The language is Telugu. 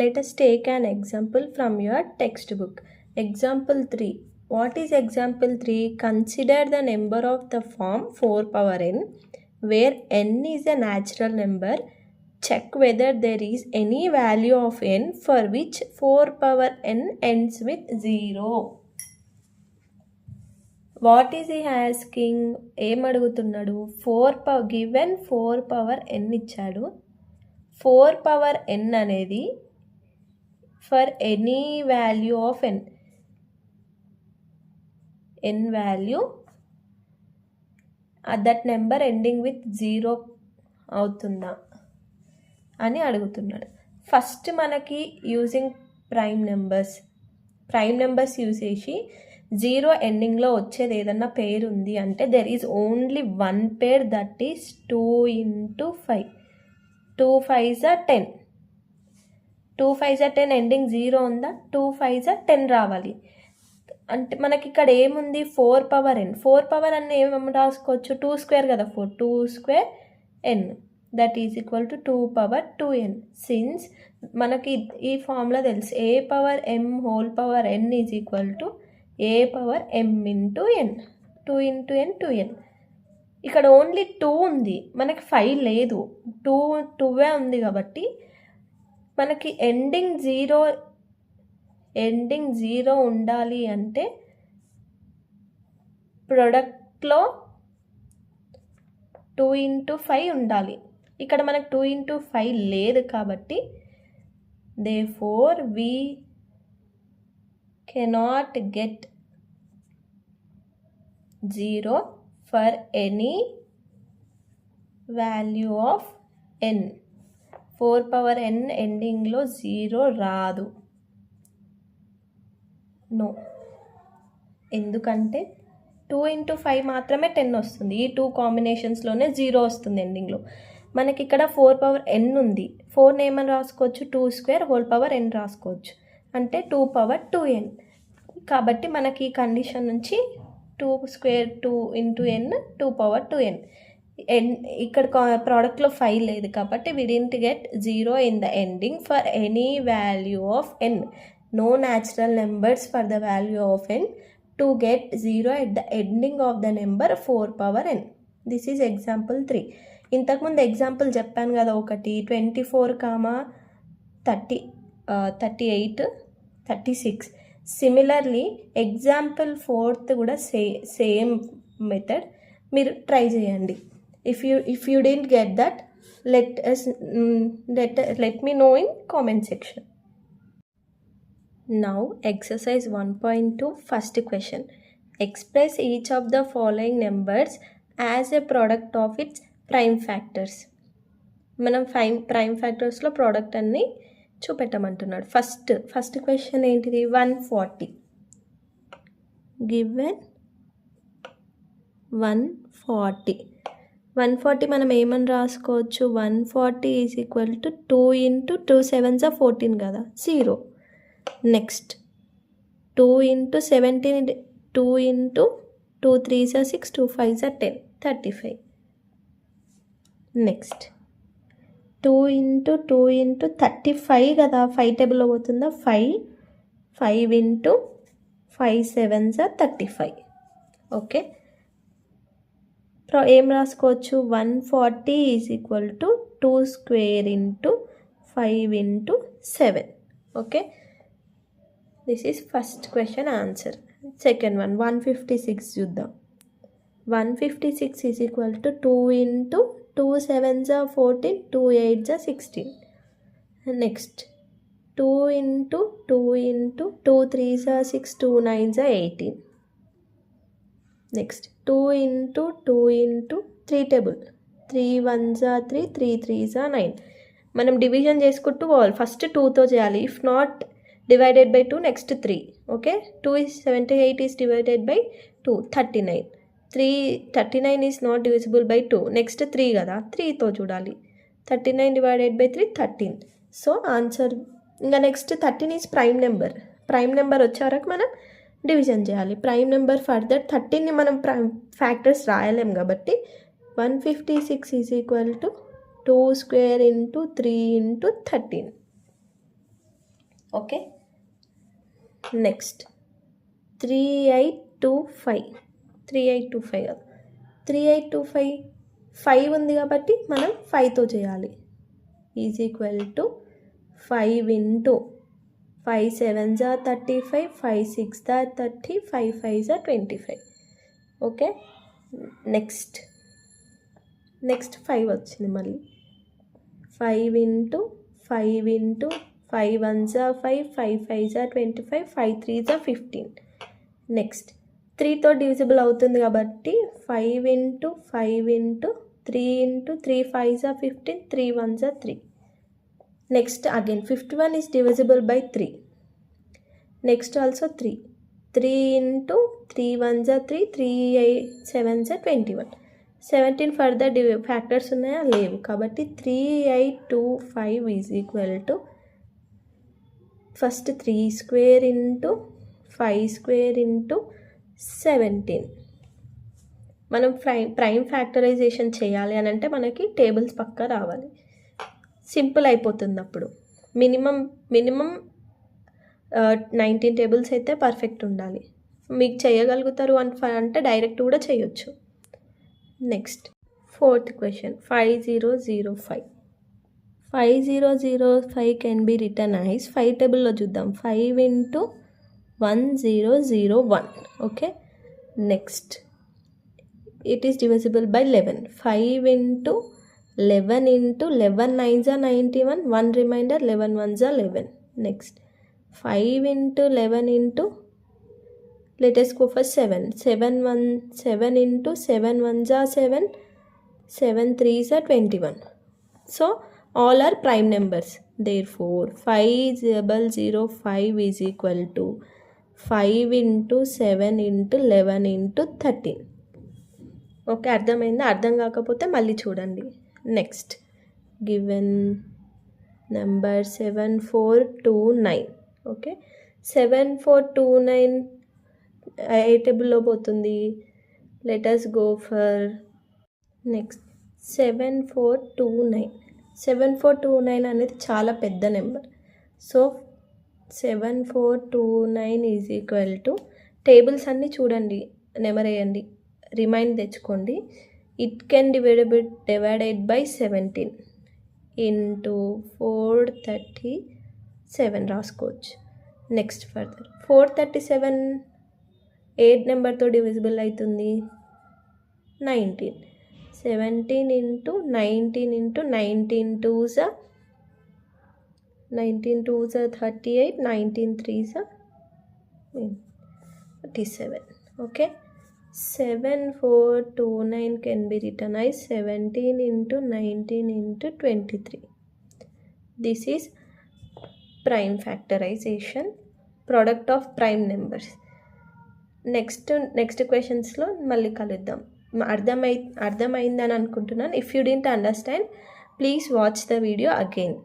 Let us take an example from your textbook. Example 3. What is example 3? Consider the number of the form 4 power n, where n is a natural number. Check whether there is any value of n for which 4 power n ends with 0. What is he asking? ఏం అడుగుతున్నాడు? 4 given 4 power n ఇచ్చాడు. 4 power n అనేది for any value of n value that number ending with 0 అవుతుందా అని అడుగుతున్నాడు. ఫస్ట్ మనకి యూజింగ్ ప్రైమ్ నెంబర్స్ యూజ్ చేసి 0 ఎండింగ్లో వచ్చేది ఏదన్నా పేరు ఉంది అంటే there is only one pair, that is 2 into 5. 2 5s are 10. 2 5s are 10 ending 0 ఉందా? 2 5s are 10 రావాలి. అంటే మనకి ఇక్కడ ఏముంది? 4 power n. 4 power n ఏమేమి రాసుకోవచ్చు? 2 square కదా 4. 2 square n that is equal to 2 power 2n. Since మనకి ఈ ఫార్ములా తెలుసు, a power m whole power n is equal to a power m into n. 2 into n 2n. ఇక్కడ ఓన్లీ 2 ఉంది, మనకి 5 లేదు. 2 ఉంది కాబట్టి మనకి ఎండింగ్ 0 ఉండాలి అంటే ప్రొడక్ట్లో 2 into 5 ఉండాలి. ఇక్కడ మనకు 2 into 5 లేదు కాబట్టి therefore we cannot get 0 for any value of n. 4 power n ఎండింగ్లో 0 రాదు. నో, ఎందుకంటే 2 into 5 మాత్రమే 10 వస్తుంది. ఈ 2 కాంబినేషన్స్లోనే 0 వస్తుంది ఎండింగ్లో. మనకి ఇక్కడ 4 power n ఉంది. 4 ఏమని రాసుకోవచ్చు? 2 square whole power n రాసుకోవచ్చు, అంటే 2 power 2n. కాబట్టి మనకి ఈ కండిషన్ నుంచి 2 square 2 into n 2 power 2n. ఇక్కడ ప్రోడక్ట్లో 5 లేదు కాబట్టి we didn't get 0 in the ending for any value of n. No natural numbers for the value of n to get 0 at the ending of the number 4 power n. This is example 3. ఇంతకుముందు ఎగ్జాంపుల్ చెప్పాను కదా ఒకటి, 24, 30, 38, 36. సిమిలర్లీ ఎగ్జాంపుల్ 4th కూడా సేమ్ మెథడ్ మీరు ట్రై చేయండి. If you didn't get that, let me know in comment section. Now exercise 1.2 first question. Express each of the following numbers as a product of its prime factors. మనం ప్రైమ్ ఫ్యాక్టర్స్లో ప్రోడక్ట్ అన్ని చూపెట్టమంటున్నాడు. ఫస్ట్ క్వశ్చన్ ఏంటిది? 140 గివెన్ 140 మనం ఏమని రాసుకోవచ్చు? 140 is equal to 2 into 2 7s are 14 కదా, 0. Next 2 into 17, 2 into 2 3s are 6, 2 5s are 10, 35. Next 2 into 2 into 35 కదా, 5 టేబుల్లో పోతుందా? 5 into 5 7s are 35. ఓకే, ఏం రాసుకోవచ్చు? 140 is equal to 2 square into 5 into 7. Okay, this is first question answer. Second one 156 చూద్దాం. 156 is equal to 2 into 2 7s are 14, 2 8s are 16. Next 2 into 2 into 2 3s are 6, 2 9s are 18. Next 2 into 2 into 3 table, 3 1s are 3, 3 3s are 9. మనం డివిజన్ చేసుకుంటూ పోవాలి. ఫస్ట్ 2తో చేయాలి. If naught divided by 2, next 3. Okay, 2 is 78 is divided by 2, 39. 39 is not divisible by 2, next 3 కదా, 3తో చూడాలి. 39 divided by 3, 13. సో ఆన్సర్ ఇంకా నెక్స్ట్ 13 ఈజ్ ప్రైమ్ నెంబర్ వచ్చే వరకు మనం డివిజన్ చేయాలి. ప్రైమ్ నెంబర్ ఫర్దర్ 13ని మనం ఫ్యాక్టర్స్ రాయలేం కాబట్టి 156 is equal to 2 square into 3 into 13. Okay. Next 3825 కాదు, 3825 5 ఉంది కాబట్టి మనం 5తో చేయాలి. Is equal to 5 into 5 7s are 35, 5 6s are 30, 5 5s are 25. Okay. Next 5 వచ్చింది మళ్ళీ. 5 into 5 into 5 1s are 5, 5 5s are 25, 5 3s are 15. Next 3తో divisible అవుతుంది కాబట్టి 5 into 5 into 3 into 3 5s are 15, 3 1s are 3. Next again 51 is divisible by 3. Next also 3 into 3 1s are 3, 3 7s are 21. 17 further factors ఉన్నాయా లేవు కాబట్టి 3825 is equal to first 3 square into 5 square into 17. మనం ప్రైమ్ ఫ్యాక్టరైజేషన్ చేయాలి అని అంటే మనకి టేబుల్స్ పక్కా రావాలి. సింపుల్ అయిపోతుంది అప్పుడు. మినిమం 19 టేబుల్స్ అయితే పర్ఫెక్ట్ ఉండాలి. మీకు చేయగలుగుతారు అంటే డైరెక్ట్ కూడా చేయొచ్చు. Next 4th question 5005 can be return as 5 టేబుల్లో చూద్దాం. 5 into 1001. Okay. Next it is divisible by 11. 5 into 11 into 11 9s are 91, 1 remainder, 11 1s are 11. Next 5 into 11 into, let us go for 7 into 7 1s are 7, 7 3s are 21. So all are prime numbers. Therefore 5005 is equal to 5 into 7 into 11 into 13. Okay, అర్థమైందా? అర్థం కాకపోతే మళ్ళీ చూడండి. Next given number 7429. ఓకే, 7429 ఏ టేబుల్లో పోతుంది? Let us go for next 7429 అనేది చాలా పెద్ద number. So 7429 is equal to, tables అన్నీ చూడండి, నెంబర్ వేయండి, రిమైండ్ తెచ్చుకోండి. It can divided by 17 into 437 రాసుకోవచ్చు. నెక్స్ట్ ఫర్దర్ 437 ఏ నెంబర్తో డివిజిబుల్ అవుతుంది? 19. 17 into 19 into 19 2s are 38, 19 3s are 37. Okay, 7429 can be written as 17 into 19 into 23. This is prime factorization, product of prime numbers. Next క్వశ్చన్స్లో మళ్ళీ కలుద్దాం. అర్థమైందని అనుకుంటున్నాను. If you didn't understand, please watch the video again.